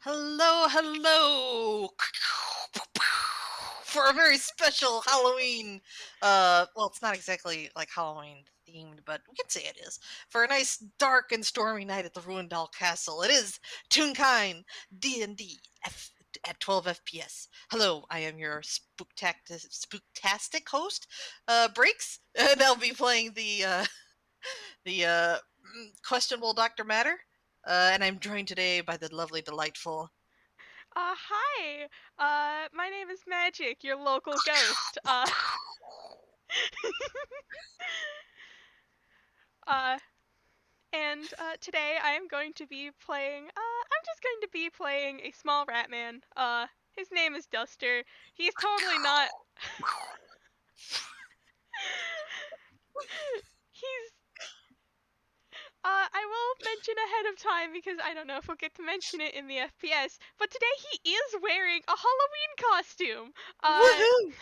Hello, hello! For a very special Halloween, well, it's not exactly like Halloween themed, but we can say it is. For a nice dark and stormy night at the Ruined Doll Castle, it is Toonkind D&D at 12 FPS. Hello, I am your spooktastic host, Breaks, and I'll be playing the questionable Dr. Matter. And I'm joined today by the lovely, delightful. Hi. My name is Magic, your local ghost. Uh, and today I am going to be playing. I'm just going to be playing a small rat man. His name is Duster. He's totally not. He's. I will mention ahead of time because I don't know if we'll get to mention it in the FPS. But today he is wearing a Halloween costume. Uh, Woohoo!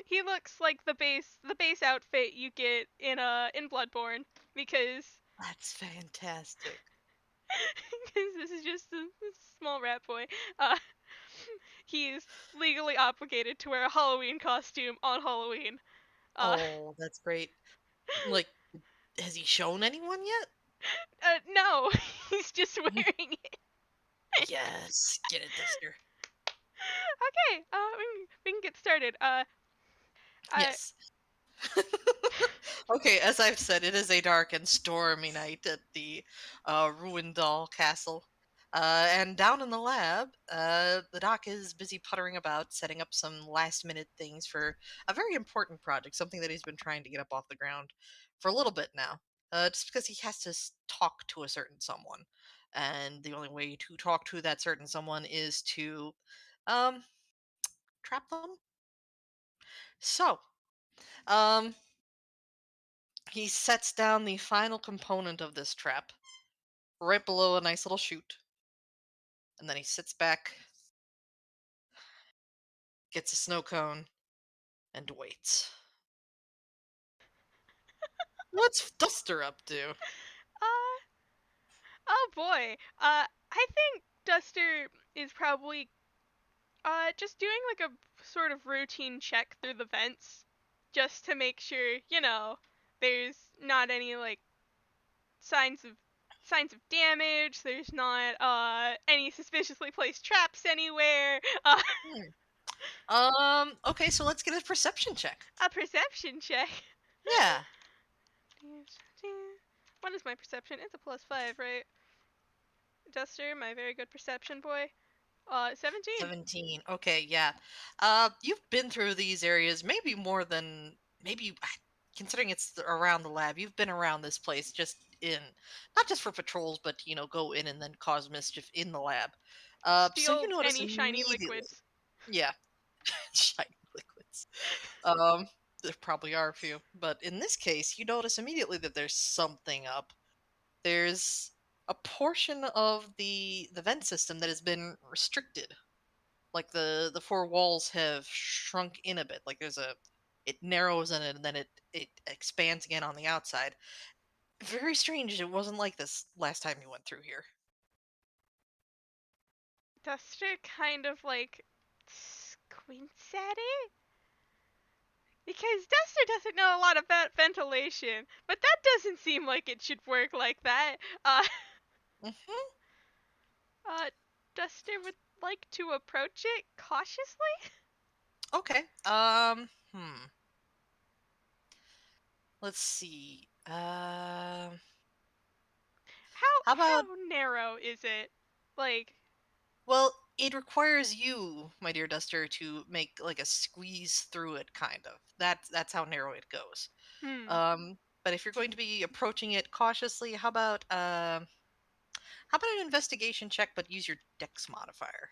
he looks like the base outfit you get in Bloodborne because That's fantastic. this is just a small rat boy. Uh, he's legally obligated to wear a Halloween costume on Halloween. Uh, Oh, that's great. Like, has he shown anyone yet? no, he's just Mhm. wearing it. Yes, get it, Duster. Okay, we can get started. I Yes. Okay, as I've said, it is a dark and stormy night at the ruined doll castle. And down in the lab, the doc is busy puttering about, setting up some last minute things for a very important project, something that he's been trying to get up off the ground for a little bit now. Just because he has to talk to a certain someone. And the only way to talk to that certain someone is to um, trap them. So, um, he sets down the final component of this trap right below a nice little chute, and then he sits back, gets a snow cone, and waits. What's Duster up to? uh oh boy. I think Duster is probably just doing like a sort of routine check through the vents just to make sure, there's not any like signs of signs of damage. There's not any suspiciously placed traps anywhere. Hmm. Okay, so let's get a perception check. A perception check. Yeah, What is my perception? It's a +5, right? Duster, my very good perception boy. 17. 17. Okay, yeah. You've been through these areas maybe more than maybe considering it's around the lab. You've been around this place just in not just for patrols, but go in and then cause mischief in the lab. So you Steal notice any shiny immediately. liquids. Yeah, shiny liquids. Um, there probably are a few, but in this case, you notice immediately that there's something up. There's a portion of the vent system that has been restricted. Like the four walls have shrunk in a bit. Like it narrows in it and then it expands again on the outside. Very strange. It wasn't like this last time you went through here. Duster kind of like squints at it. Because Duster doesn't know a lot about ventilation, but that doesn't seem like it should work like that. Uh, Hmm. uh, Duster would like to approach it cautiously. Okay. Let's see. How How about how narrow is it? Like, Well, it requires you, my dear Duster, to make like a squeeze through it, kind of. That's how narrow it goes. hmm, But if you're going to be approaching it cautiously, how about an investigation check, but use your Dex modifier?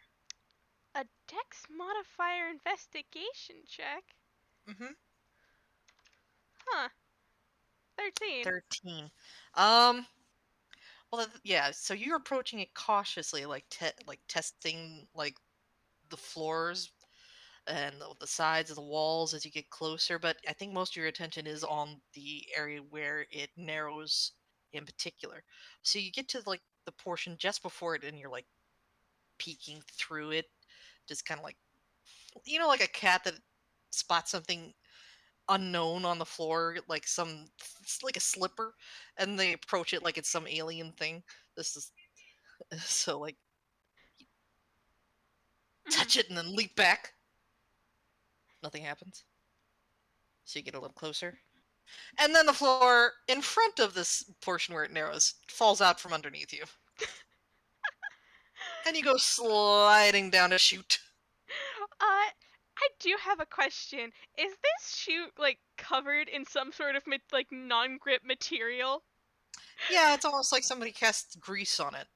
a Dex modifier investigation check? Mm-hmm. Huh, 13. 13. Well, yeah. So you're approaching it cautiously, like testing like the floors and the sides of the walls as you get closer, but I think most of your attention is on the area where it narrows in particular. So you get to like the portion just before it and you're like peeking through it, just kind of like, like a cat that spots something unknown on the floor, like it's like a slipper, and they approach it like it's some alien thing. This is so like Mhm. touch it and then leap back. Nothing happens. So you get a little closer. And then the floor in front of this portion where it narrows falls out from underneath you. And you go sliding down a chute. I do have a question. Is this chute like covered in some sort of like non-grip material? Yeah, it's almost like somebody cast grease on it.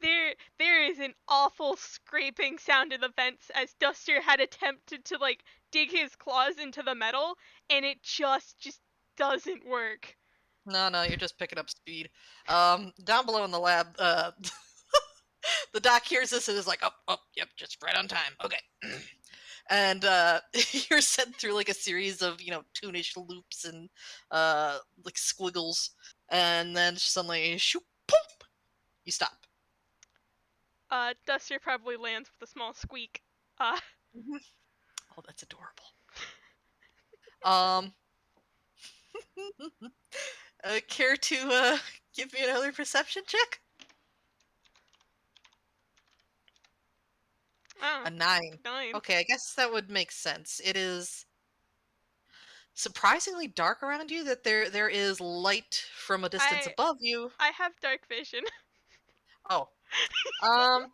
There is an awful scraping sound in the vents as Duster had attempted to like dig his claws into the metal, and it just doesn't work. No, no, you're just picking up speed. Down below in the lab, the doc hears this and is like, "Oh, oh, yep, just right on time. Okay." And you're sent through like a series of tunish loops and like squiggles, and then suddenly, shoop, poop, you stop. Duster probably lands with a small squeak. Uh, Mhm. Oh, that's adorable. Um, care to give me another perception check? oh, A 9. 9. Okay, I guess that would make sense. It is surprisingly dark around you. That there is light from a distance I above you. I have dark vision. Oh, um,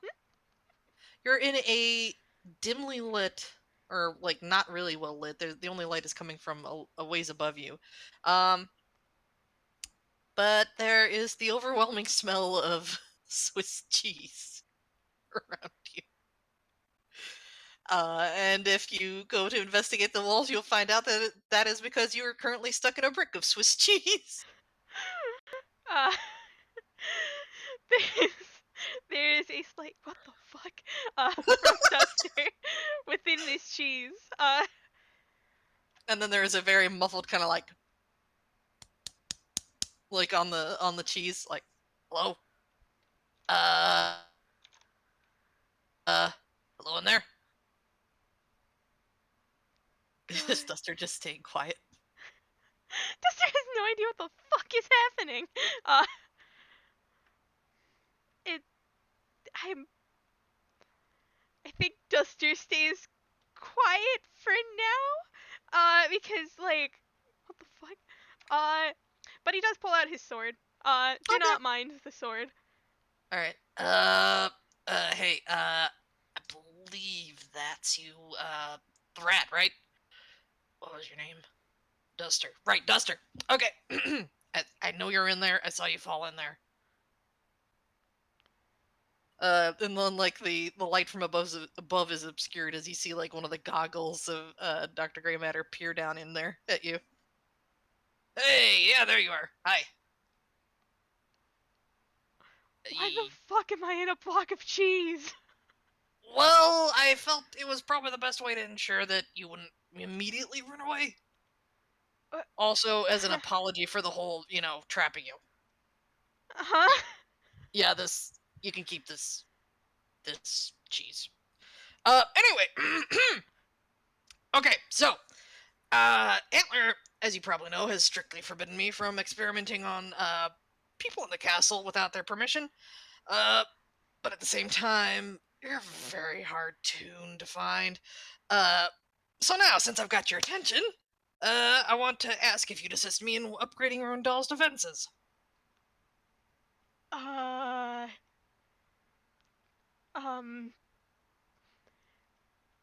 you're in a dimly lit, or like not really well lit. The only light is coming from a ways above you. Um, but there is the overwhelming smell of Swiss cheese around you. And if you go to investigate the walls, you'll find out that that is because you are currently stuck in a brick of Swiss cheese. Uh, there's there is a slight what the fuck from Duster within this cheese. And then there is a very muffled kind of like on the cheese, like, hello, uh, uh, hello in there. Is God, Duster just staying quiet? Duster has no idea what the fuck is happening. It I'm I think Duster stays quiet for now. Because like what the fuck? But he does pull out his sword. Do Okay, not mind the sword. all right. Hey, I believe that's you, the rat, right? What was your name? Duster. Right, Duster. Okay. I know you're in there. I saw you fall in there. And then like the light from above is obscured as you see like one of the goggles of Dr. Greymatter peer down in there at you. Hey, yeah, there you are. Hi. Why the Ye- fuck am I in a block of cheese? Well, I felt it was probably the best way to ensure that you wouldn't immediately run away. Uh, Also, as an apology for the whole, trapping you. huh? Yeah, this you can keep this cheese. Anyway, okay, so Antler, as you probably know, has strictly forbidden me from experimenting on people in the castle without their permission. Uh, but at the same time, you're very hard tuned to find. Uh, so now, since I've got your attention, I want to ask if you'd assist me in upgrading Rundal's defenses. Uh, um,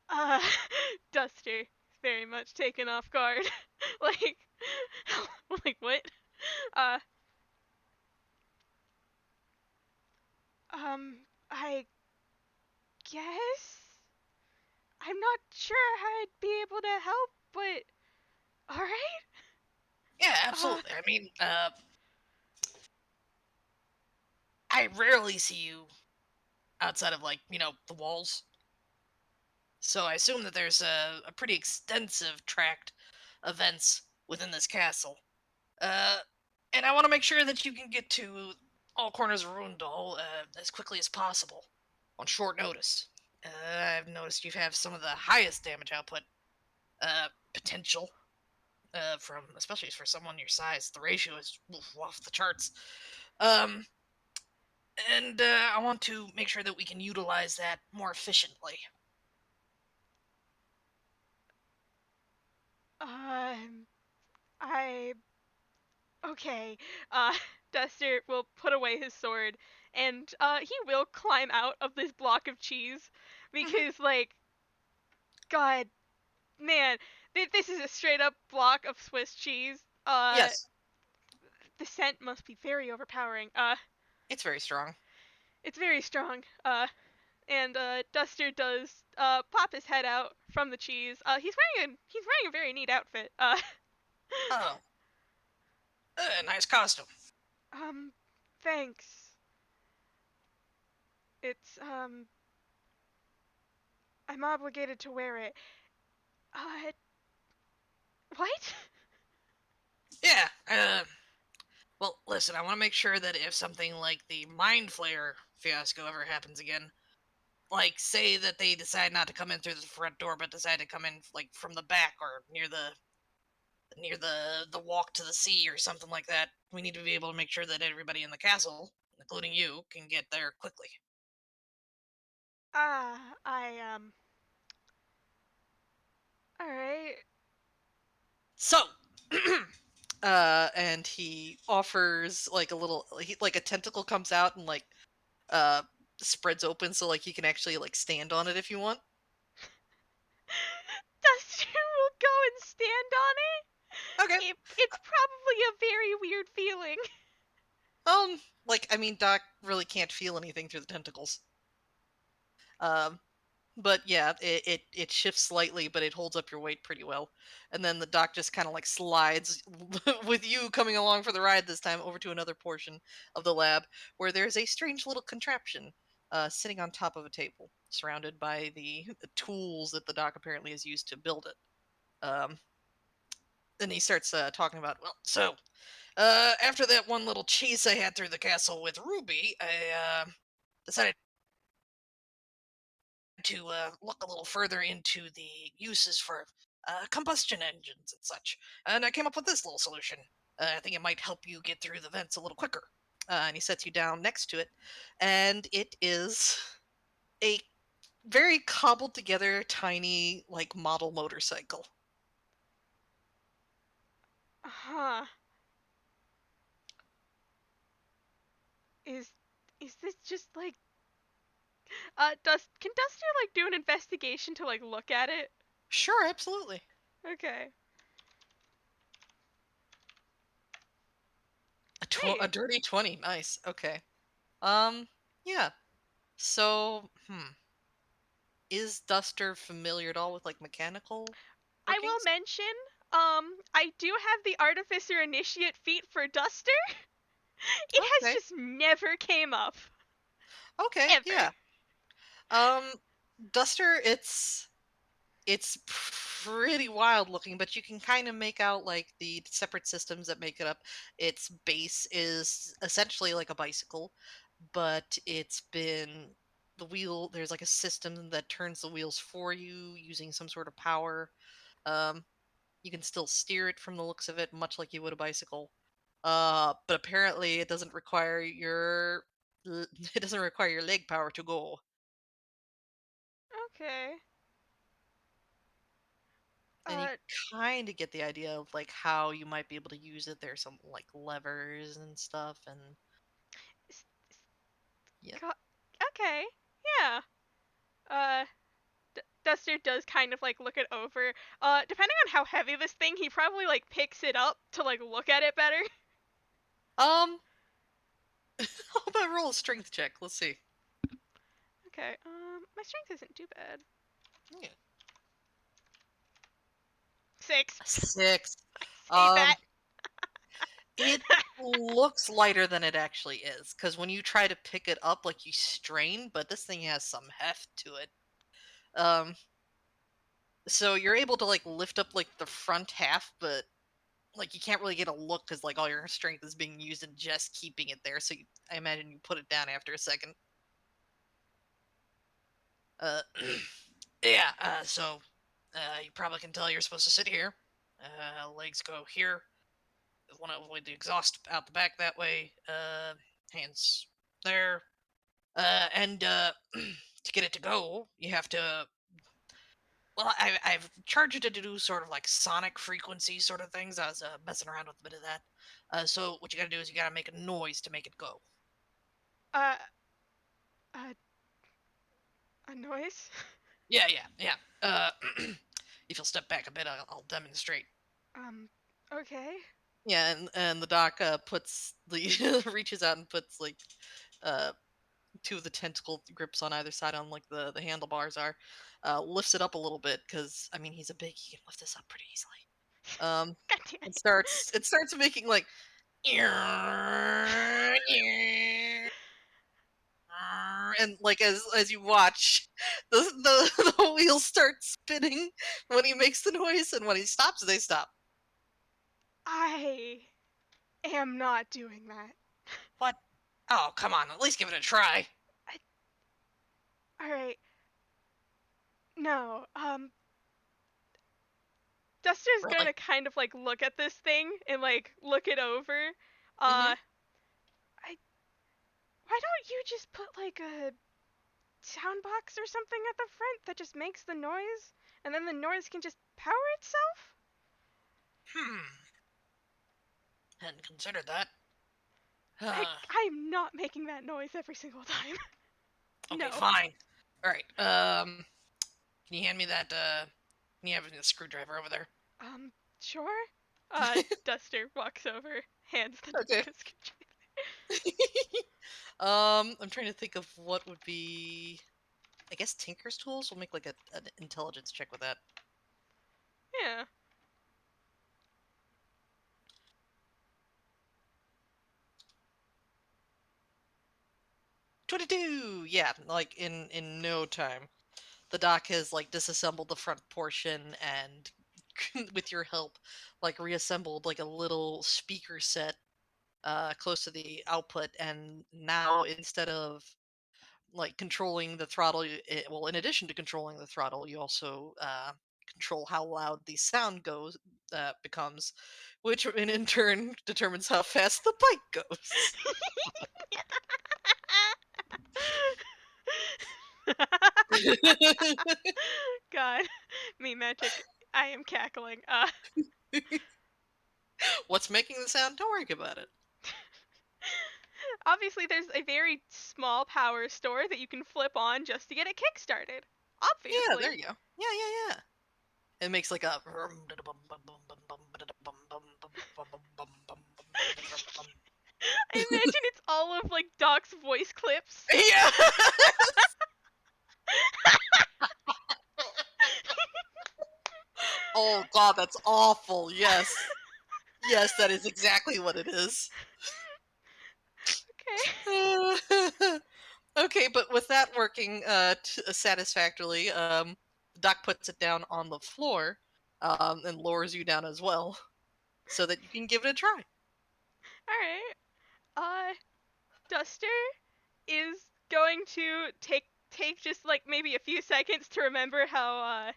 uh, Duster is very much taken off guard. like, like what? Uh, I guess I'm not sure how I'd be able to help, but all right. Yeah, Uh, absolutely. I mean, I rarely see you outside of like the walls. So I assume that there's a pretty extensive tract of vents within this castle. Uh, and I want to make sure that you can get to all corners of Rundal as quickly as possible. on short notice. I've noticed you have some of the highest damage output potential from, especially for someone your size. The ratio is off the charts. Um, and I want to make sure that we can utilize that more efficiently. Um, I okay. Uh, Duster will put away his sword, and he will climb out of this block of cheese Hmm. because, like, God, man, this is a straight up block of Swiss cheese. Yes, The scent must be very overpowering. it's very strong. It's very strong. And Duster does pop his head out from the cheese. He's wearing a very neat outfit. Oh, nice costume. Um, thanks. It's I'm obligated to wear it. Uh, what? Yeah. Well, listen, I want to make sure that if something like the Mind Flayer fiasco ever happens again, like say that they decide not to come in through the front door, but decide to come in like from the back or near the walk to the sea or something like that, we need to be able to make sure that everybody in the castle, including you, can get there quickly. I. All right. So, and he offers like a little, like a tentacle comes out and like uh spreads open so like he can actually like stand on it if you want. Duster will go and stand on it. Okay. It's probably a very weird feeling. Like I mean, Doc really can't feel anything through the tentacles. Um, but yeah, it shifts slightly, but it holds up your weight pretty well. And then the Doc just kind of like slides with you coming along for the ride this time over to another portion of the lab where there's a strange little contraption sitting on top of a table, surrounded by the tools that the Doc apparently has used to build it. Um, then he starts talking about, well, so after that one little chase I had through the castle with Ruby, I decided to look a little further into the uses for combustion engines and such. And I came up with this little solution. I think it might help you get through the vents a little quicker. And he sets you down next to it, and it is a very cobbled together, tiny, like model motorcycle. Huh. Is is this just like can Duster like do an investigation to like look at it? Sure, absolutely. Okay. A Hey, dirty 20. Nice. Okay. Um, yeah. So, is Duster familiar at all with like mechanical I will workings? mention I do have the artificer initiate feat for Duster. It has Okay. just never came up Okay. ever. Yeah. Um, Duster, it's pretty wild looking, but you can kind of make out like the separate systems that make it up. Its base is essentially like a bicycle, but it's been the wheel. There's like a system that turns the wheels for you using some sort of power. Um, you can still steer it from the looks of it, much like you would a bicycle. But apparently it doesn't require your it doesn't require your leg power to go. Okay. And you Uh, kind of get the idea of like how you might be able to use it. There's some like levers and stuff, and s- s- yep. okay. Yeah. Uh, Duster does kind of like look it over. Depending on how heavy this thing, he probably like picks it up to like look at it better. Um, how about roll a strength check? Let's see. Okay. My strength isn't too bad. Yeah. 6. A 6. I say Um, that. it looks lighter than it actually is because when you try to pick it up, like you strain, but this thing has some heft to it. Um, so you're able to like lift up like the front half, but like you can't really get a look because like all your strength is being used in just keeping it there. So I imagine you put it down after a second. Uh, yeah. So you probably can tell you're supposed to sit here. Legs go here. Want to avoid the exhaust out the back that way. Hands there. And to get it to go, you have to. Well, I've charged it to do sort of like sonic frequency sort of things. I was messing around with a bit of that. So what you gotta do is you gotta make a noise to make it go. Uh, uh, a noise? Yeah, yeah, yeah. If you'll step back a bit, I'll demonstrate. Um, okay. Yeah, and the doc puts the reaches out and puts like uh two of the tentacle grips on either side on like the handlebars are, lifts it up a little bit because I mean he's a big he can lift this up pretty easily. Um, God damn it it. starts making like and like as you watch the wheels start spinning when he makes the noise and when he stops they stop. I am not doing that. What? Oh come on, at least give it a try. Alright, no. Duster's Really? gonna kind of like look at this thing and like look it over. Mm-hmm. I why don't you just put like a sound box or something at the front that just makes the noise and then the noise can just power itself? Hmm. Hadn't considered that. I'm not making that noise every single time. Okay, No. fine. All right. Can you hand me that? Can you have a screwdriver over there? Um, sure. Duster walks over, hands the Okay. screwdriver. I'm trying to think of what would be. I guess Tinker's tools. We'll make like an intelligence check with that. Yeah. 22. Yeah, like in no time, the doc has like disassembled the front portion and, with your help, like reassembled like a little speaker set close to the output. And now instead of like controlling the throttle, well, in addition to controlling the throttle, you also control how loud the sound goes becomes, which in turn determines how fast the bike goes. God, me magic. I am cackling. What's making the sound? Don't worry about it. Obviously, there's a very small power store that you can flip on just to get it kickstarted. Yeah, Obviously. there you go. Yeah, yeah, yeah. It makes like a. I imagine it's all of like Doc's voice clips. Yeah. Oh God, that's awful. Yes, yes, that is exactly what it is. Okay. Okay, but with that working satisfactorily, Doc puts it down on the floor, and lowers you down as well, so that you can give it a try. All right. Uh, Duster is going to take just like maybe a few seconds to remember how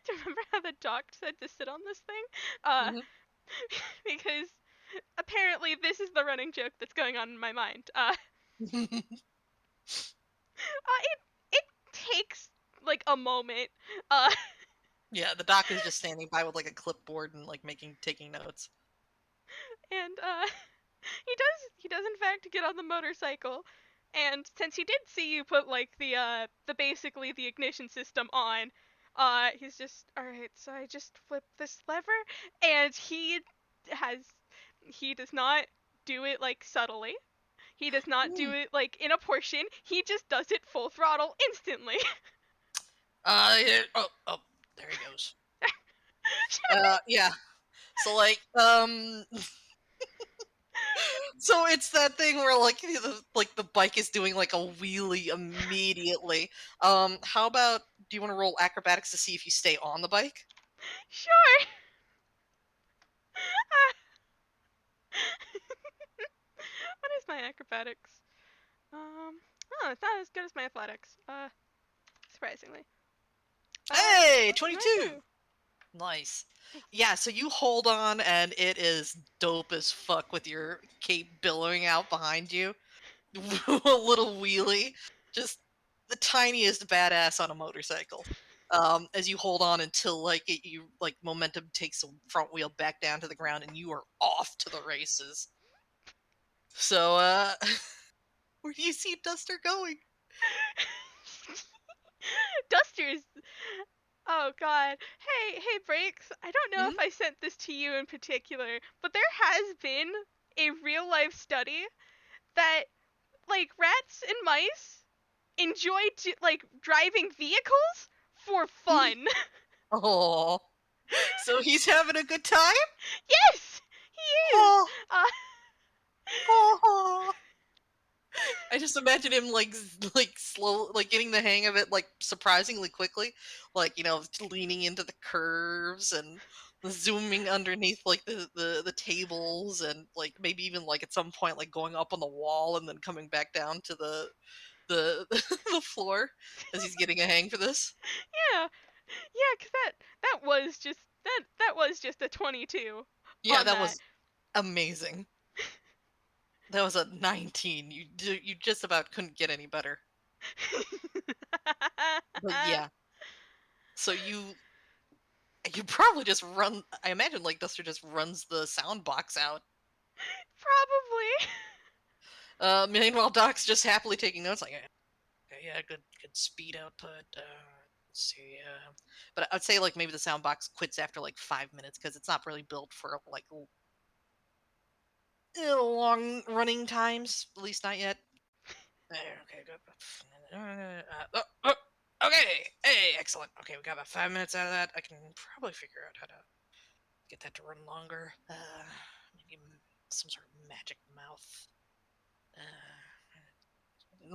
to remember how the doc said to sit on this thing. Uh, Hmm. because apparently this is the running joke that's going on in my mind. It takes like a moment. Uh, Yeah, the Doc is just standing by with like a clipboard and like taking notes. and he does in fact get on the motorcycle. And since he did see you put like the basically the ignition system on, he's just all right. So I just flip this lever, and has he does not do it like subtly. He does not do Mm. it like in a portion. He just does it full throttle instantly. Yeah, oh, there he goes. Shut Yeah. So like, so it's that thing where like the bike is doing like a wheelie immediately. How about do you want to roll acrobatics to see if you stay on the bike? Sure. What is my acrobatics? Oh, it's not as good as my athletics. surprisingly. Hey, 22. 22. Nice. Nice. Yeah, so you hold on and it is dope as fuck with your cape billowing out behind you. A little wheelie, just the tiniest badass on a motorcycle. As you hold on until you like momentum takes the front wheel back down to the ground and you are off to the races. So where do you see Duster going? Dusters. Oh God. Hey, Breaks. I don't know Hmm? if I sent this to you in particular, but there has been a real life study that like rats and mice enjoy like driving vehicles for fun. Oh, so he's having a good time? Yes, he is. Oh, Uh, oh. I just imagine him like slow, like getting the hang of it like surprisingly quickly, like leaning into the curves and zooming underneath like the tables and like maybe even like at some point like going up on the wall and then coming back down to the the floor as he's getting a hang for this. yeah, yeah, cause that was just a 22 Yeah, on that that. was amazing. That was a 19. You just about couldn't get any better. But yeah, so you probably just run. I imagine like Duster just runs the sound box out. Probably. Meanwhile, Doc's just happily taking notes. Like, okay, yeah, good speed output. Let's see. But I'd say like maybe the sound box quits after like 5 minutes because it's not really built for like long running times. At least not yet. Okay, good. Okay. Hey, excellent. Okay, we got about 5 minutes out of that. I can probably figure out how to get that to run longer. Maybe some sort of magic mouth.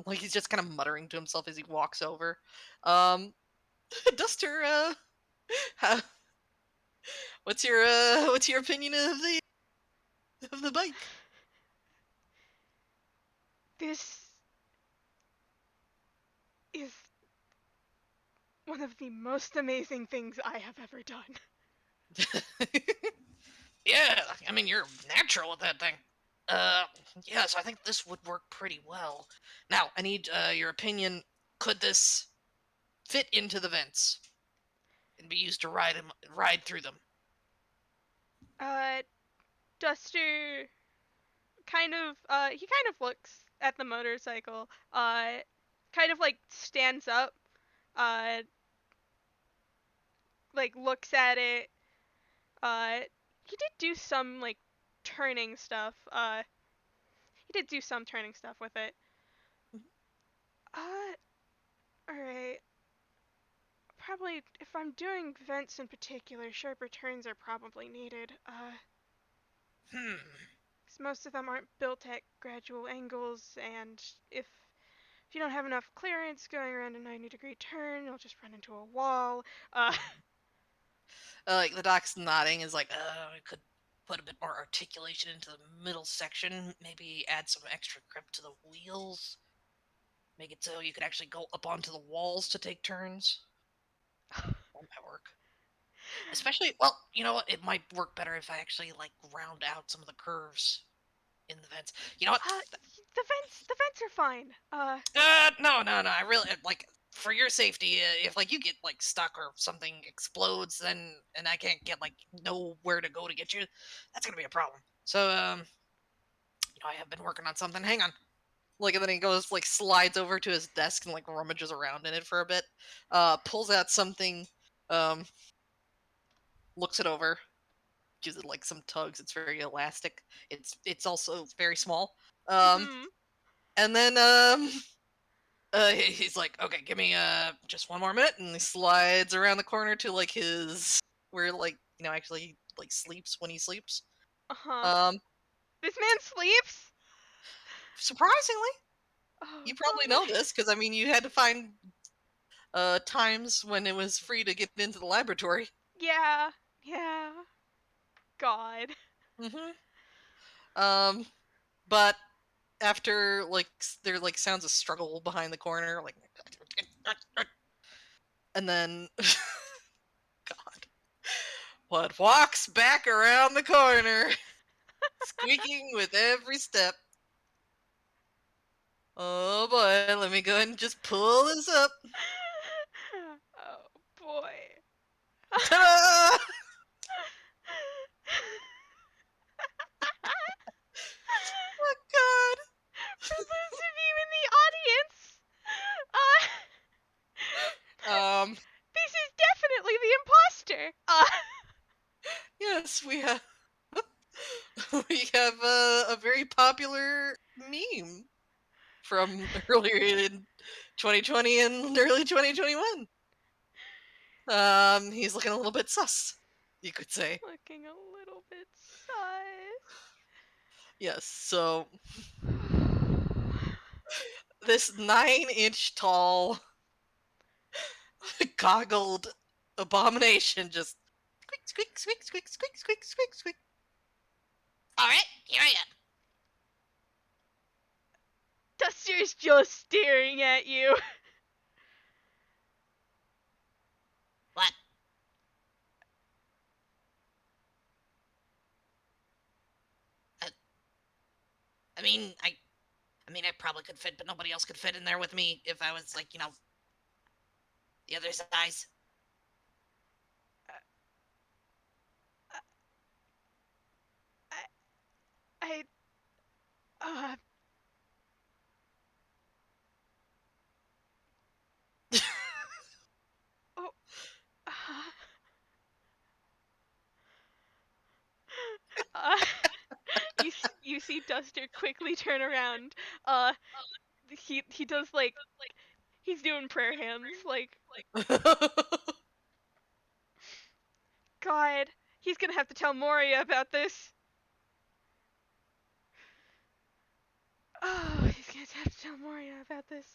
Like he's just kind of muttering to himself as he walks over. Um, Duster, how, what's your opinion of the bike? This is one of the most amazing things I have ever done. Yeah, I mean you're natural with that thing. Uh, yeah, so I think this would work pretty well. Now I need your opinion. Could this fit into the vents and be used to ride through them? Uh, Duster he kind of looks at the motorcycle, kind of like stands up, uh, like looks at it. Uh, he did do some like turning stuff. He did do some turning stuff with it. Uh, all right. Probably if I'm doing vents in particular, sharper turns are probably needed. Hmm. 'Cause most of them aren't built at gradual angles, and if you don't have enough clearance going around a 90-degree turn, you'll just run into a wall. Uh, Like the doc's nodding is like, I could put a bit more articulation into the middle section. Maybe add some extra grip to the wheels. Make it so you could actually go up onto the walls to take turns. That might work. Especially, well, you know what? It might work better if I actually like round out some of the curves in the vents. You know what? uh, the vents are fine. No. I really like for your safety. If like you get like stuck or something explodes, then and I can't get like know where to go to get you, that's gonna be a problem. So I have been working on something. Hang on. Like and then he goes like slides over to his desk and like rummages around in it for a bit. Pulls out something. Um, looks it over. Gives it like some tugs. It's very elastic. It's also very small. Um, Mhm. and then he's like, okay, give me just one more minute, and he slides around the corner to like his where like actually like sleeps when he sleeps. Uh huh. Um, This man sleeps. surprisingly, Oh you probably God. know this because I mean you had to find times when it was free to get into the laboratory. Yeah. Yeah. God. Hmm. Um, but after like there like sounds a struggle behind the corner, like and then God, what walks back around the corner, squeaking with every step. Oh boy, let me go ahead and just pull this up. Oh boy. Ta-da! Oh God. For those of you in the audience, uh, Um, this is definitely the imposter. yes, we have we have a very popular meme from earlier in 2020 and early 2021. He's looking a little bit sus, you could say. Looking a little bit sus. Yes, so this 9-inch tall, goggled abomination just squeak, squeak, squeak, squeak, squeak, squeak, squeak, squeak. All right, here I am. Duster's just staring at you. What? Uh, I mean, I probably could fit, but nobody else could fit in there with me if I was like, the other size. I, I, uh, oh, uh, uh, you see Duster quickly turn around. Uh, he does like he's doing prayer hands. Like, God, he's gonna have to tell Moria about this. Oh, he's gonna have to tell Moria about this.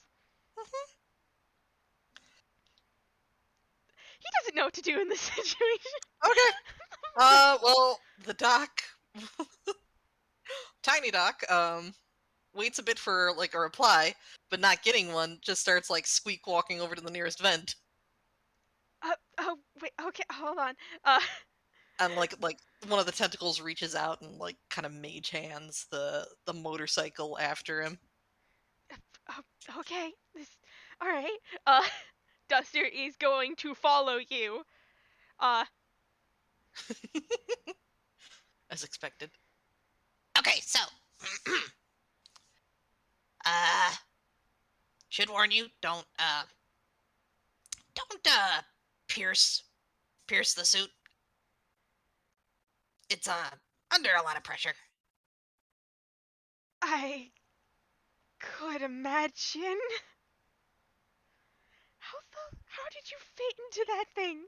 He doesn't know what to do in this situation. Okay. Well, the doc, Tiny Doc, waits a bit for like a reply, but not getting one, just starts like squeak walking over to the nearest vent, Oh, wait, okay, hold on. Uh, and like one of the tentacles reaches out and like kind of mage hands the motorcycle after him. okay, alright. Uh, Duster is going to follow you. Uh, As expected. Okay, so uh should warn you, don't pierce pierce the suit. It's under a lot of pressure. I could imagine. How did you fit into that thing?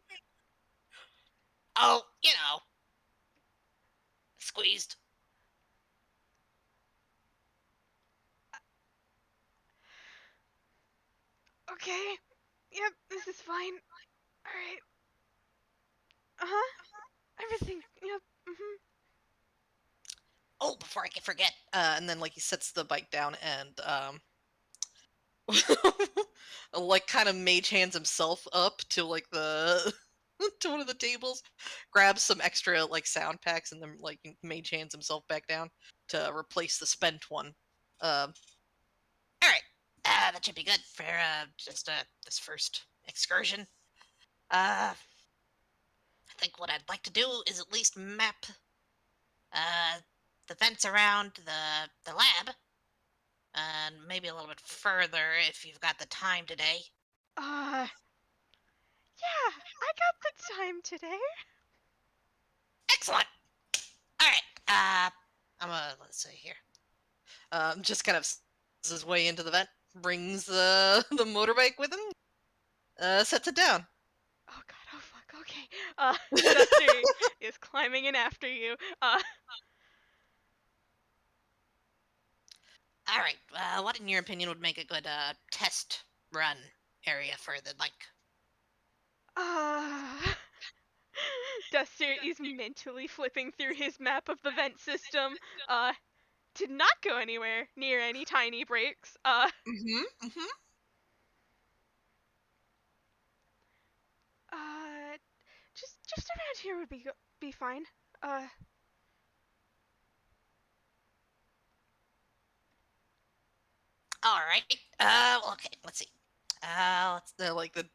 Oh, squeezed. Okay, yep, this is fine. Alright, uh-huh, everything, yep, mm-hmm. Oh, before I can forget. And then like he sets the bike down and like kind of mage hands himself up to like the to one of the tables, grabs some extra like sound packs, and then like mage hands himself back down to replace the spent one. Um, all right, that should be good for just this first excursion. I think what I'd like to do is at least map uh the vents around the lab, and maybe a little bit further if you've got the time today. Uh, yeah, I got the time today. Excellent. All right. Let's see here. Just kind of his way into the vent, brings the motorbike with him, sets it down. Oh god, oh fuck, okay. Duster is climbing in after you. All right. What, in your opinion, would make a good test run area for the bike? Uh, Duster is mentally flipping through his map of the vent system. Did not go anywhere near any tiny breaks. Mm-hmm. Mm-hmm. just around here would be fine. Uh, All right. Well, okay. Let's see. Let's like the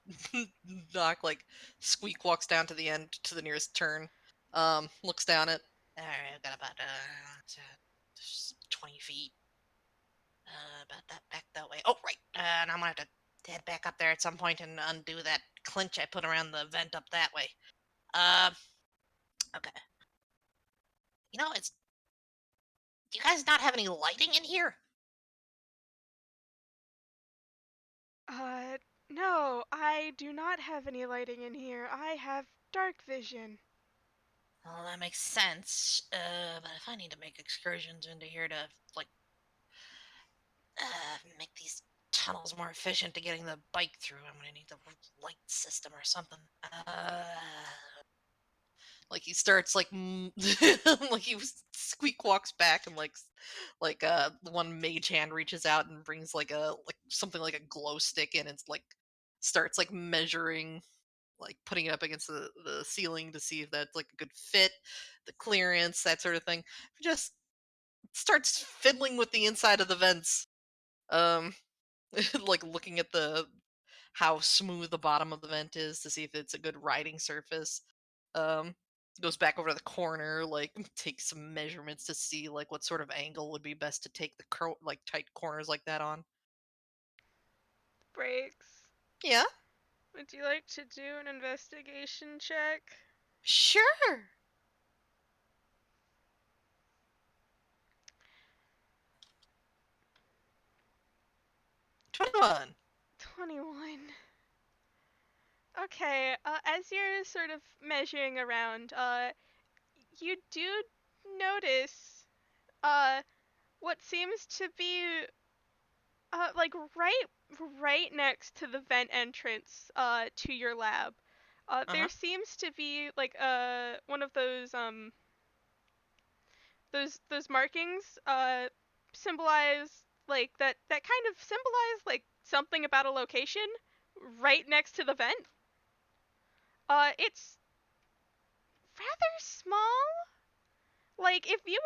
doc like squeak walks down to the end to the nearest turn. Looks down at. All right, I've got about 20 feet. About that back that way. Oh, right. And I'm gonna have to head back up there at some point and undo that clinch I put around the vent up that way. Uh, okay. It's. Do you guys not have any lighting in here? uh, no, I do not have any lighting in here. I have dark vision. Well, that makes sense. But if I need to make excursions into here to like make these tunnels more efficient to getting the bike through, I'm gonna need the light system or something. Like he starts like like he squeak walks back and the one mage hand reaches out and brings like something like a glow stick in and like starts like measuring, like putting it up against the ceiling to see if that's like a good fit, the clearance, that sort of thing. Just starts fiddling with the inside of the vents. Um like looking at the how smooth the bottom of the vent is to see if it's a good riding surface. Um, Goes back over to the corner, like takes some measurements to see like what sort of angle would be best to take the like tight corners like that on. Breaks. Yeah, Would you like to do an investigation check? sure. 21. 21. Okay, as you're sort of measuring around, you do notice, uh, what seems to be, like right next to the vent entrance, to your lab. Uh There huh. seems to be, like, one of those markings, symbolize, like, that kind of symbolize, like, something about a location right next to the vent. It's rather small. Like if you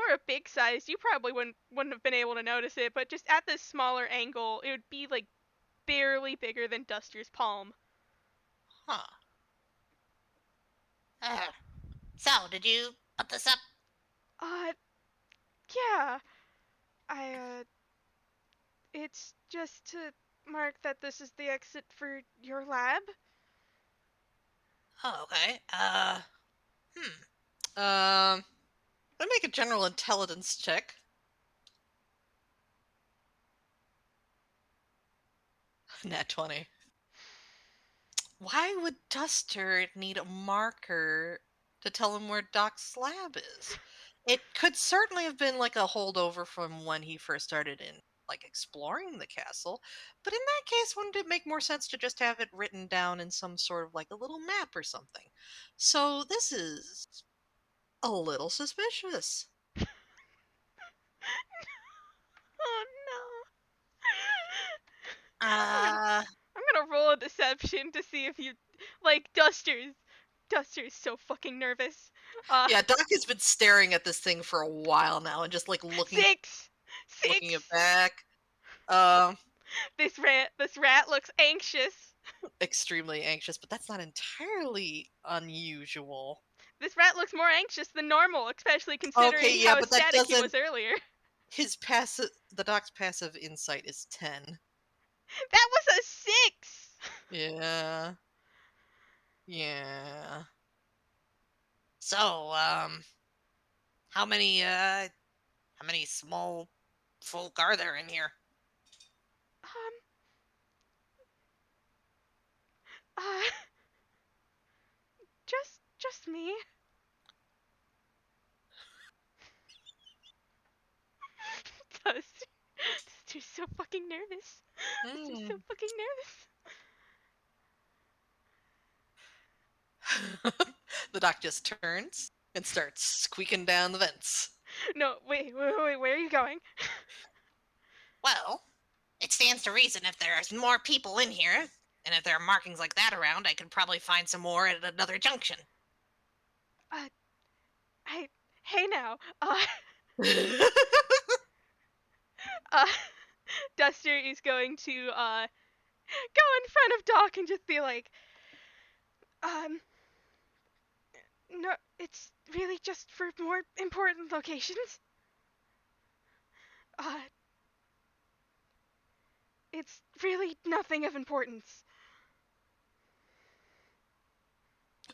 were a big size, you probably wouldn't have been able to notice it, but just at this smaller angle, it would be like barely bigger than Duster's palm. Huh. Uh, so, did you put this up? Uh yeah. I it's just to mark that this is the exit for your lab. Oh, okay. Um, let me make a general intelligence check. Nat 20. Why would Duster need a marker to tell him where Doc's lab is? It could certainly have been like a holdover from when he first started in like exploring the castle, but in that case, wouldn't it make more sense to just have it written down in some sort of like a little map or something? So this is a little suspicious. Oh no. I'm gonna Uh, I'm gonna roll a deception to see if you like Duster's so fucking nervous. Uh yeah, Doc has been staring at this thing for a while now and just like six. looking it Six. back. Um, This rat looks anxious. Extremely anxious, but that's not entirely unusual. This rat looks more anxious than normal, especially Okay, considering yeah, how but that ecstatic he doesn't. was earlier. The doc's passive insight is 10. That was a 6. Yeah, yeah. So, how many small folk are there in here? Um uh just me. Duster. Duster's so fucking nervous. Duster's so Hmm. fucking nervous. The doc just turns and starts squeaking down the vents. No, wait, where are you going? Well, it stands to reason if there's more people in here, and if there are markings like that around, I could probably find some more at another junction. Uh, I. Hey now. Uh, Duster is going to go in front of Doc and just be like, um, no, it's really just for more important locations. Uh, it's really nothing of importance.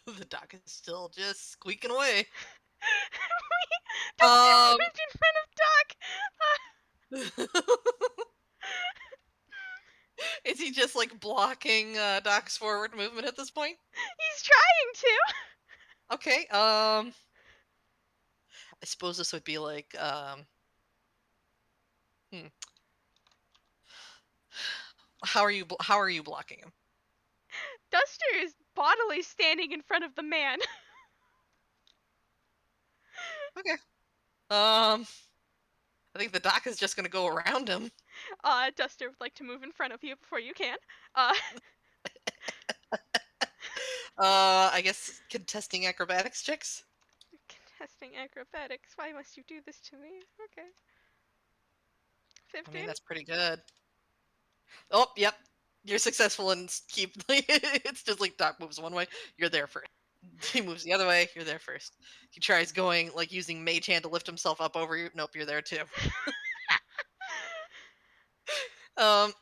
The doc is still just squeaking away. Duster Um, moved in front of Doc. is he just like blocking Doc's forward movement at this point? He's trying to. Okay. I suppose this would be like hmm. How are you blocking him? Duster is bodily standing in front of the man. Okay. I think the doc is just gonna go around him. Duster would like to move in front of you before you can. Uh, I guess contesting acrobatics checks. Contesting acrobatics. Why must you do this to me? Okay. I mean, 15? that's pretty good. Oh, yep. You're successful and keep. It's just like Doc moves one way, you're there first. He moves the other way, you're there first. He tries going like using Mage Hand to lift himself up over you. Nope, you're there too. Um.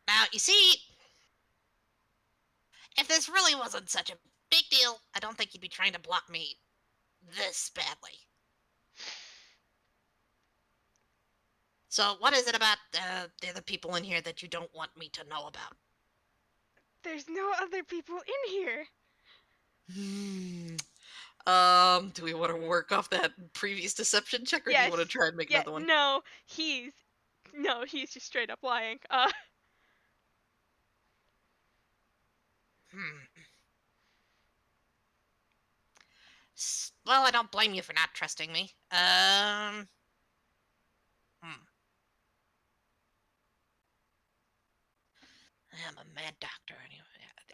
Now you see, if this really wasn't such a big deal, I don't think you'd be trying to block me this badly. So, what is it about the other people in here that you don't want me to know about? There's no other people in here. Hmm. Do we want to work off that previous deception check, or do you want to Yes. try and make Yeah, another one? no, he's. No, he's just straight up lying. Hmm. Well, I don't blame you for not trusting me. Hmm. I'm a mad doctor, anyway.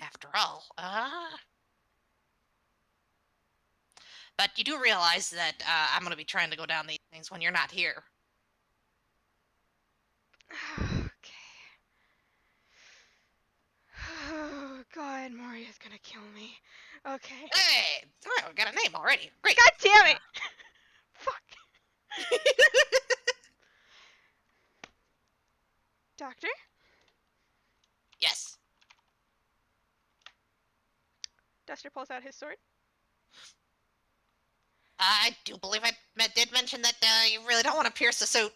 After all. But you do realize that I'm going to be trying to go down these things when you're not here. Okay. Oh, God, Moria's gonna kill me. Okay. Hey, oh, we got a name already. Great. God damn Uh, it! Fuck. Doctor? yes. Duster pulls out his sword. I do believe I did mention that you really don't want to pierce the suit.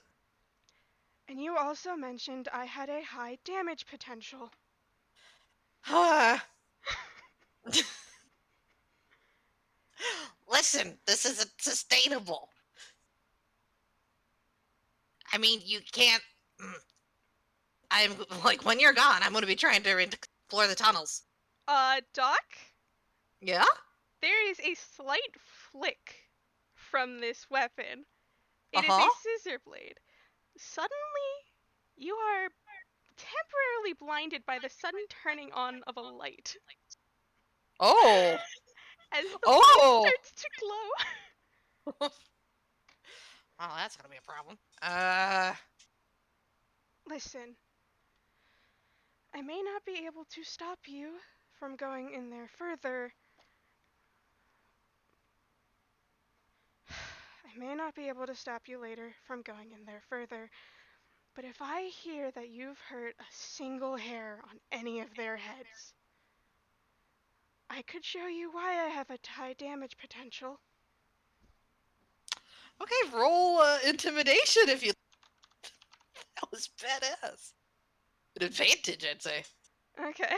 And you also mentioned I had a high damage potential. Listen, this isn't sustainable. I mean, you can't. mm, I'm like, when you're gone, I'm going to be trying to explore the tunnels. Doc? Yeah? There is a slight flick from this weapon. Uh It is huh. a scissor blade. Suddenly, you are temporarily blinded by the sudden turning on of a light Oh. as the blade Oh. starts to glow. Oh, that's going to be a problem. Listen, I may not be able to stop you from going in there further. I may not be able to stop you later from going in there further, but if I hear that you've hurt a single hair on any of their heads, I could show you why I have a high damage potential. Okay, roll intimidation if you. That was badass. An advantage, I'd say. Okay.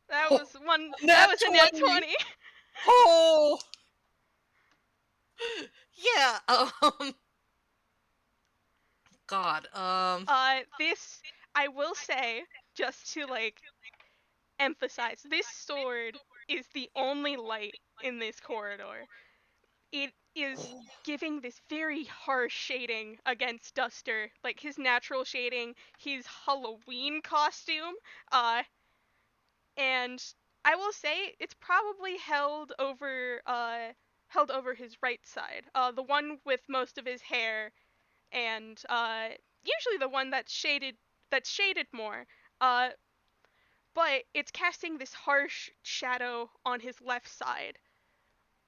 That Oh, was one. nat That was a nat 20. 20. Oh. Yeah. God. This I will say, just to like emphasize, this sword is the only light in this corridor. it is giving this very harsh shading against Duster, like his natural shading, his Halloween costume, uh, and I will say it's probably held over his right side, the one with most of his hair, and usually the one that's shaded more, uh, but it's casting this harsh shadow on his left side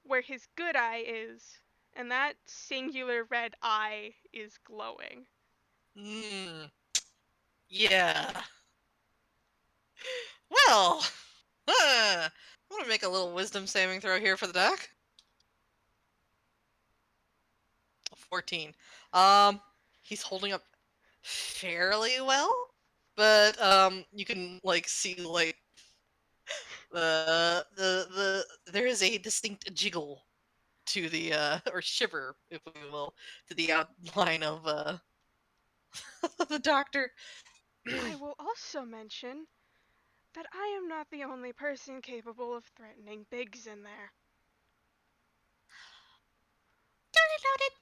where his good eye is, and that singular red eye is glowing. Mm, yeah. Well, I'm gonna make a little wisdom saving throw here for the doc. 14. Um, he's holding up fairly well, but you can like see like there is a distinct jiggle to the or shiver, if we will, to the outline of the doctor. I will also mention that I am not the only person capable of threatening Biggs in there. Noted.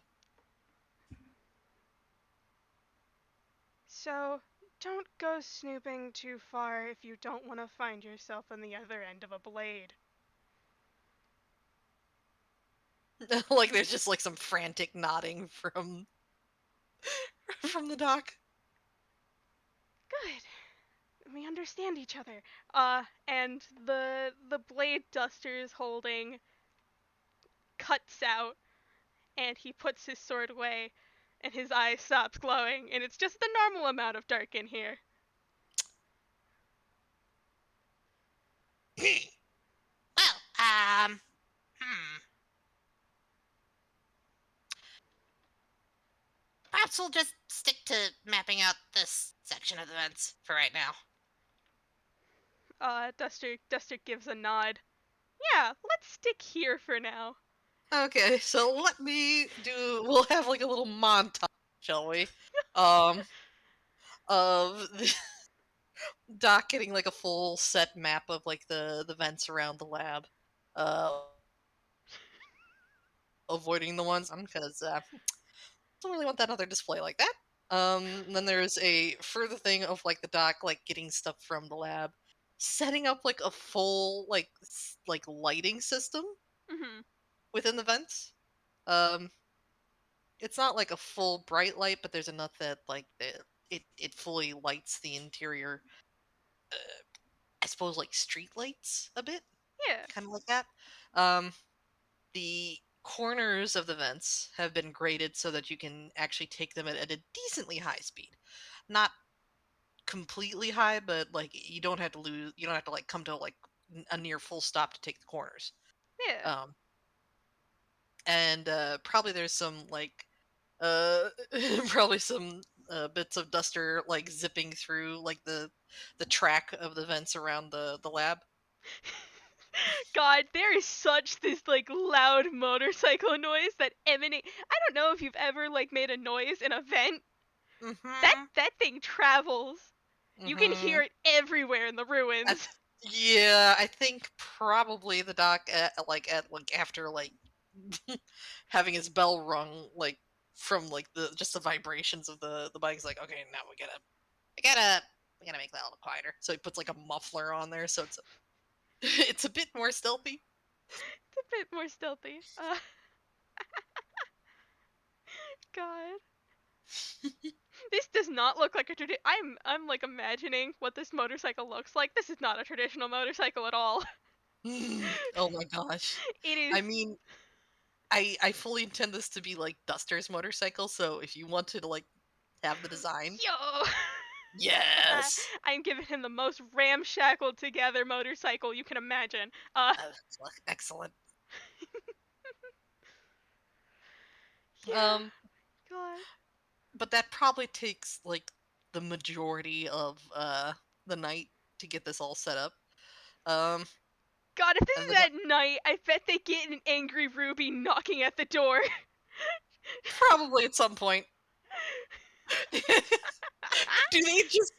So, don't go snooping too far if you don't want to find yourself on the other end of a blade. Like there's just like some frantic nodding from from the doc. Good. We understand each other. And the blade Duster is holding cuts out, and he puts his sword away, and his eye stops glowing, and it's just the normal amount of dark in here. Well, hmm. Perhaps we'll just stick to mapping out this section of events for right now. Duster gives a nod. Yeah, let's stick here for now. Okay, so let me do. We'll have like a little montage, shall we? Um, of the Doc getting like a full set map of like the vents around the lab. Avoiding the ones because don't really want that other display like that. And then there's a further thing of like the doc like getting stuff from the lab, setting up like a full like lighting system Mhm. within the vents. Um, it's not like a full bright light, but there's enough that like it fully lights the interior. I suppose like street lights a bit, Yeah. kind of like that. Um, the corners of the vents have been graded so that you can actually take them at a decently high speed. Not completely high, but like you don't have to like come to like a near full stop to take the corners. Yeah. Um and probably there's some like uh probably some bits of duster like zipping through like the track of the vents around the lab. God, there is such this like loud motorcycle noise that emanate. I don't know if you've ever like made a noise in a vent. Mhm. That thing travels. You can hear Mhm. it everywhere in the ruins. That's yeah, I think probably the doc at like after like having his bell rung like from like the just the vibrations of the bike is like, okay, now we gotta make that a little quieter. So he puts like a muffler on there, so it's it's a bit more stealthy. It's a bit more stealthy. God, this does not look like a I'm like imagining what this motorcycle looks like. This is not a traditional motorcycle at all. Oh my gosh. It is. I mean, I fully intend this to be like Duster's motorcycle, so if you wanted to like have the design, Yo! yes. I'm giving him the most ramshackled together motorcycle you can imagine. Excellent. Yeah, Um, God. but that probably takes like the majority of the night to get this all set up. Um, God, if this and is at night, I bet they get an angry Ruby knocking at the door. probably at some point. do they just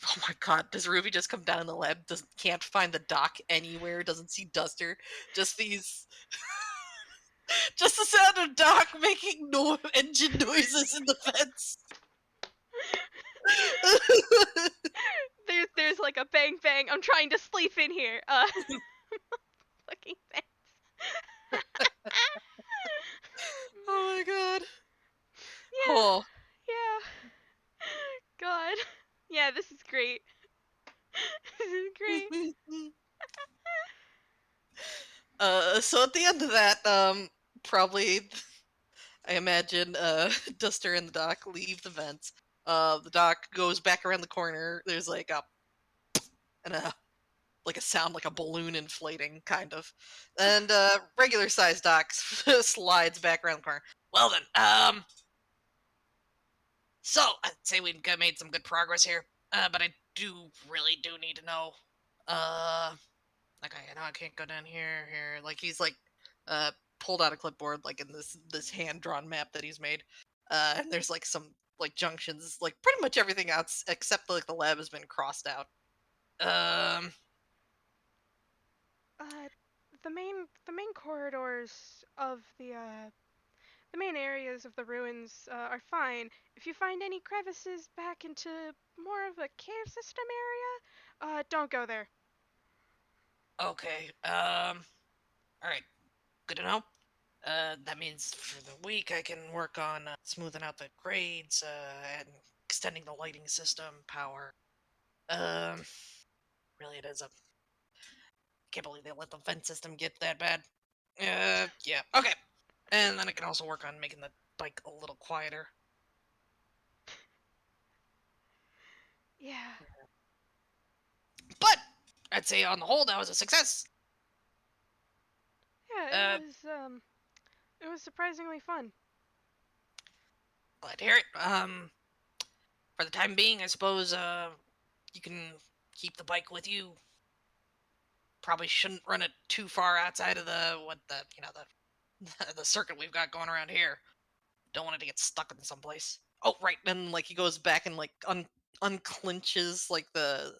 oh my god, does Ruby just come down in the lab, can't find the doc anywhere, doesn't see Duster, just these Just the sound of Doc making engine noises in the vents. There's like a bang bang. I'm trying to sleep in here. Fucking vents. Oh my god. Yeah, Oh. yeah. God. Yeah, this is great. This is great. So at the end of that, probably I imagine Duster and the Doc leave the vents. The Doc goes back around the corner. There's like a like a sound like a balloon inflating, kind of. And regular sized Doc slides back around the corner. Well then, so I'd say we've made some good progress here. But I really do need to know. Uh, like I know I can't go down here. Like he's like uh pulled out a clipboard like in this hand drawn map that he's made. And there's like some like junctions, like pretty much everything else except like the lab has been crossed out. Um Uh, the main corridors of the main areas of the ruins are fine. If you find any crevices back into more of a cave system area, don't go there. okay. All right. Good to know. That means for the week I can work on smoothing out the grades and extending the lighting system power. Um, really, it is a can't believe they let the vent system get that bad. Yeah. Okay. And then I can also work on making the bike a little quieter. Yeah, But I'd say on the whole that was a success. yeah, Uh, it was surprisingly fun. Glad to hear it. For the time being, I suppose you can keep the bike with you. Probably shouldn't run it too far outside of the circuit we've got going around here. Don't want it to get stuck in someplace. Oh, right. Then like he goes back and like unclinches like the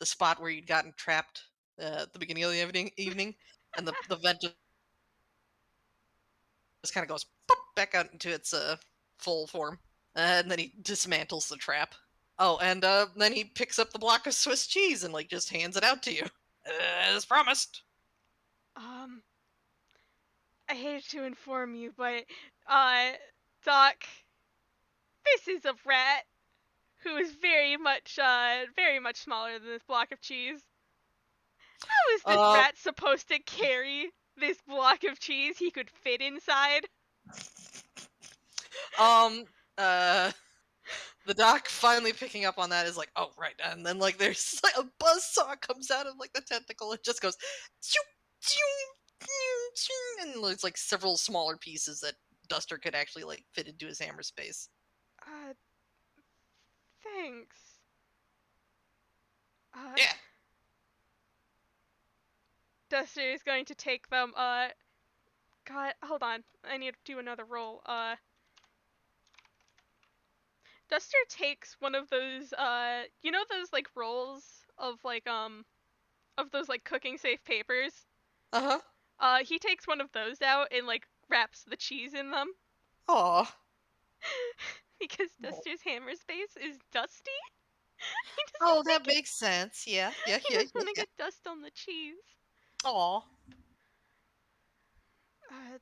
spot where you'd gotten trapped at the beginning of the evening, and the vent just kind of goes pop, back out into its full form, and then he dismantles the trap. Oh, and then he picks up the block of Swiss cheese and like just hands it out to you, as promised. Um, I hate to inform you, but uh, Doc, this is a rat who is very much smaller than this block of cheese. How is this Uh, rat supposed to carry this block of cheese he could fit inside? um, uh, the doc finally picking up on that is like, oh right, and then like there's like a buzz saw comes out of like the tentacle. It just goes, "Choo, choo, choo, choo," and it's like several smaller pieces that Duster could actually like fit into his hammer space. Uh, thanks. Uh, Yeah. Duster is going to take them. God, hold on. I need to do another roll. Duster takes one of those, you know those, like, rolls of those, like, cooking safe papers? Uh huh. He takes one of those out and, like, wraps the cheese in them. Aw. Because Duster's hammer space is dusty. He Oh, doesn't that like it. makes sense. Yeah. Yeah. He Yeah. doesn't Yeah. want to Yeah. get dust on the cheese. Aw. Uh,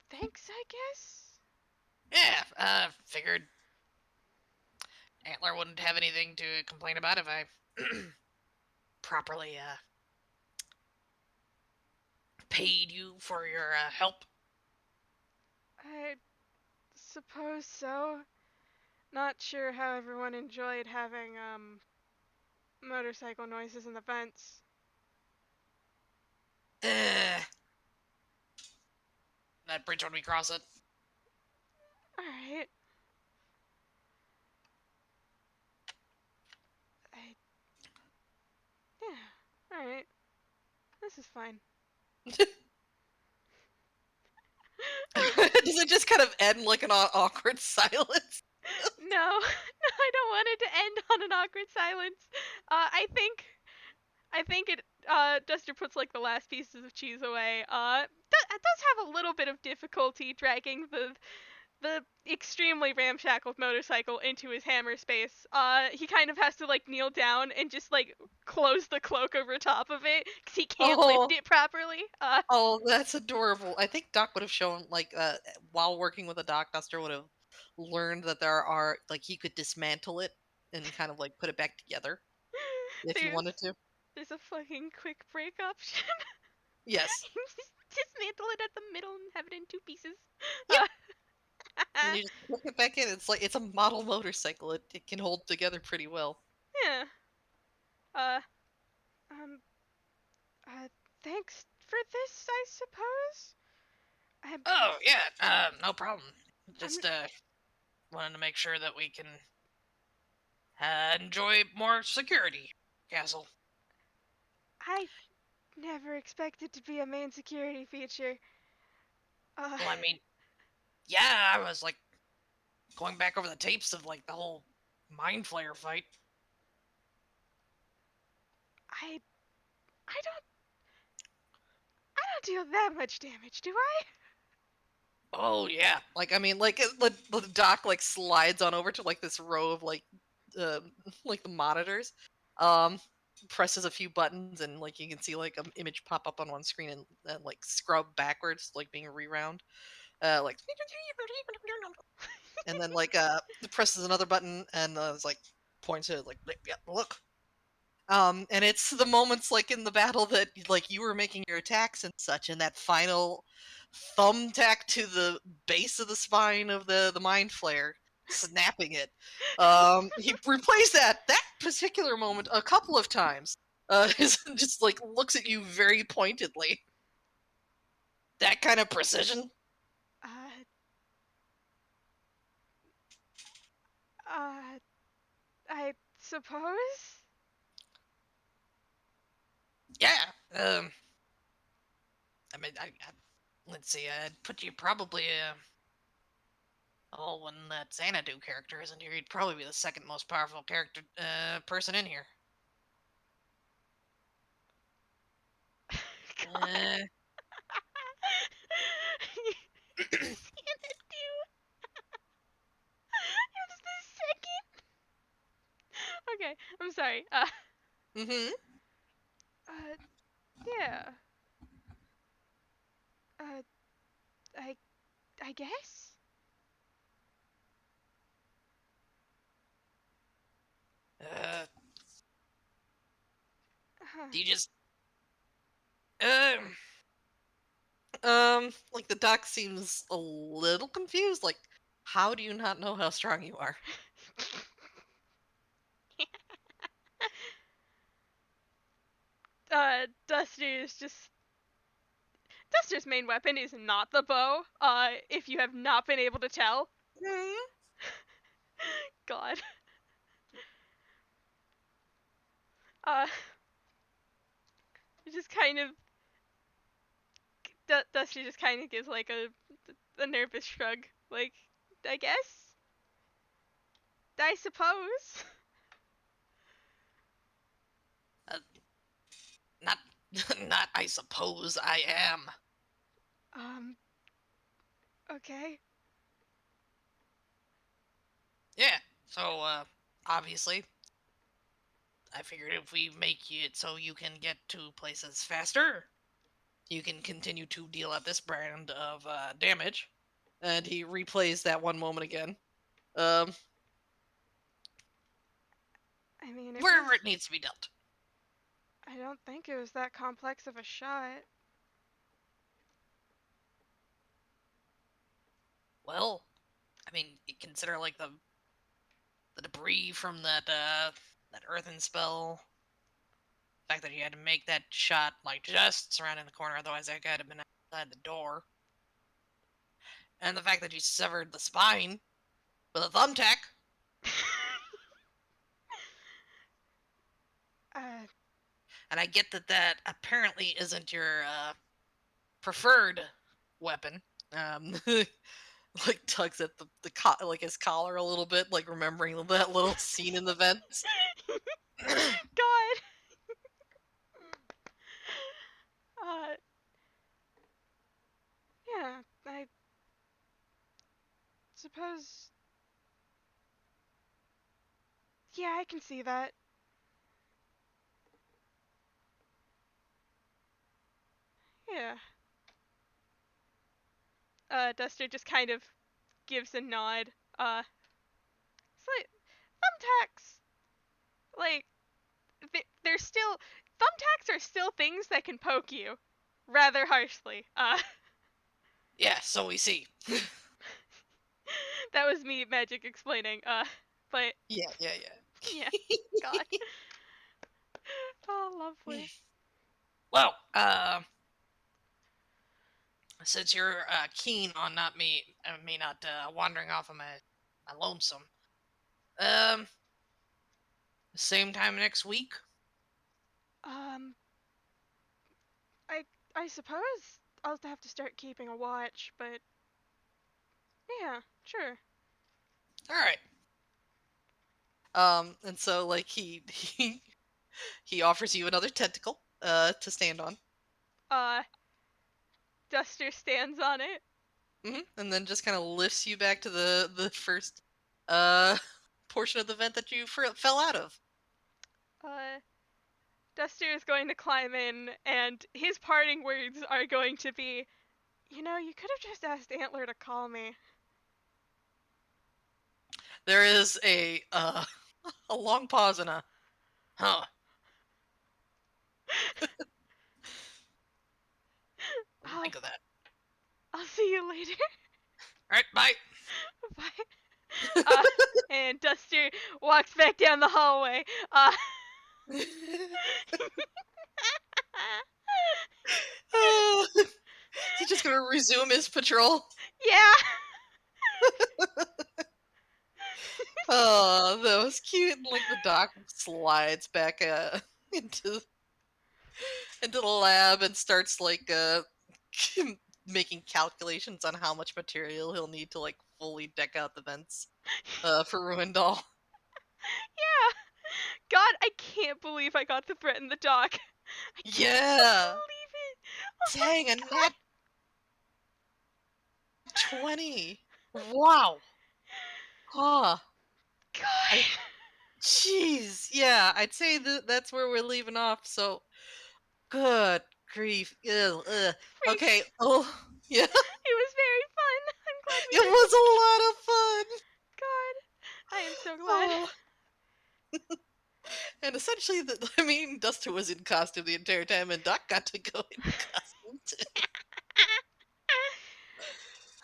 thanks, I guess? Yeah. Figured Antler wouldn't have anything to complain about if I properly paid you for your help. I suppose so. Not sure how everyone enjoyed having, motorcycle noises in the vents. Uh, that bridge when we cross it. Alright. I. Yeah. Alright. This is fine. Does it just kind of end like an awkward silence? No, I don't want it to end on an awkward silence. I think it. Duster puts like the last pieces of cheese away. does have a little bit of difficulty dragging the extremely ramshackle motorcycle into his hammer space. He kind of has to like kneel down and just like close the cloak over top of it because he can't lift Oh, it properly. oh, that's adorable. I think Doc would have shown like while working with a Doc, Duster would have learned that there are like he could dismantle it and kind of like put it back together if he wanted there's to. there's a fucking quick break option. Yes. Just dismantle it at the middle and have it in two pieces. Yep. Uh, And then you just put it back in. It's like it's a model motorcycle. It can hold together pretty well. yeah. Uh, um, uh, thanks for this, I suppose. I'm, Oh yeah, no problem. I'm, Just wanted to make sure that we can enjoy more security, Castle. I never expected to be a main security feature. Uh, Well, I mean, yeah, I was like going back over the tapes of like the whole mind flayer fight. I, I don't deal that much damage, do I? Oh yeah, like I mean, like the doc like slides on over to like this row of like the monitors, um, presses a few buttons and like you can see like an image pop up on one screen and like scrub backwards, like being rewound, like, and then like presses another button and it's like points at it like yeah, look. And it's the moments like in the battle that like you were making your attacks and such, and that final thumbtack to the base of the spine of the mind flare, snapping it. He replays that particular moment a couple of times. Just like looks at you very pointedly. That kind of precision. Uh, uh, I suppose? Yeah. I mean, let's see. I'd put you probably oh, when that Xanadu character isn't here, he'd probably be the second most powerful character person in here. God. Uh, Xanadu. Just a second. Okay, I'm sorry. mm-hmm. Uh, yeah. Uh, I, I guess? Uh, Huh. do you just like the doc seems a little confused. Like, how do you not know how strong you are? Duster's just Duster's main weapon is not the bow. If you have not been able to tell, Hmm. God. Uh, it just kind of Duster just kind of gives like a nervous shrug, like I guess, I suppose. Uh, not, not. I suppose I am. Um, okay. Yeah. So, obviously, I figured if we make it so you can get to places faster, you can continue to deal out this brand of damage. And he replays that one moment again. Um, I mean, it was. wherever it needs to be dealt. I don't think it was that complex of a shot. Well, I mean, you consider like the debris from that earthen spell. The fact that you had to make that shot like just surrounding the corner, otherwise that guy would have been outside the door. And the fact that you severed the spine with a thumbtack. uh, And I get that that apparently isn't your preferred weapon. Um, like tugs at like his collar a little bit, like remembering that little scene in the vents. God. Uh, suppose. Yeah, I can see that. Yeah. Duster just kind of gives a nod. It's like thumbtacks. Like they're still thumbtacks are still things that can poke you, rather harshly. Yeah, so we see. That was me magic explaining. But Yeah, yeah, yeah. yeah, God. Oh, lovely. Well, since you're keen on not me not wandering off of my lonesome, um, same time next week. Um, I I suppose I'll have to start keeping a watch, but yeah, sure. All right. And so like he offers you another tentacle to stand on. Uh, Duster stands on it. And then just kind of lifts you back to the first uh portion of the vent that you fell out of. Uh, Duster is going to climb in, and his parting words are going to be, you could have just asked Antler to call me. There is a a long pause and a huh. What do you I'll think of that? I'll see you later. All right, bye. Bye. Uh, and Duster walks back down the hallway. He's just gonna resume his patrol. Yeah. Oh, that was cute. And, like the doc slides back into into the lab and starts like making calculations on how much material he'll need to like fully deck out the vents for Ruindal. Yeah. God, I can't believe I got to threaten the doc. I cannot Yeah, believe it. Oh my dang, a god. nat 20. Wow. Huh. I God. jeez. Yeah, I'd say that's where we're leaving off. So good grief. Ugh, ugh. We, Okay. Oh, yeah. it was very fun. I'm glad we It did was this. a lot of fun. God, I am so glad. Oh. And essentially, I mean, Duster was in costume the entire time, and Doc got to go in costume too.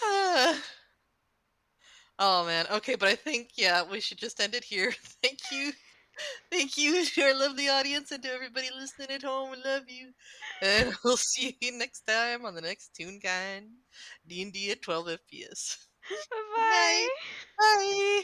Ah. Oh man. Okay, but I think yeah, we should just end it here. thank you to our lovely audience and to everybody listening at home. We love you, and we'll see you next time on the next Toon Kind D&D at 12 FPS. Good night. Bye. Bye.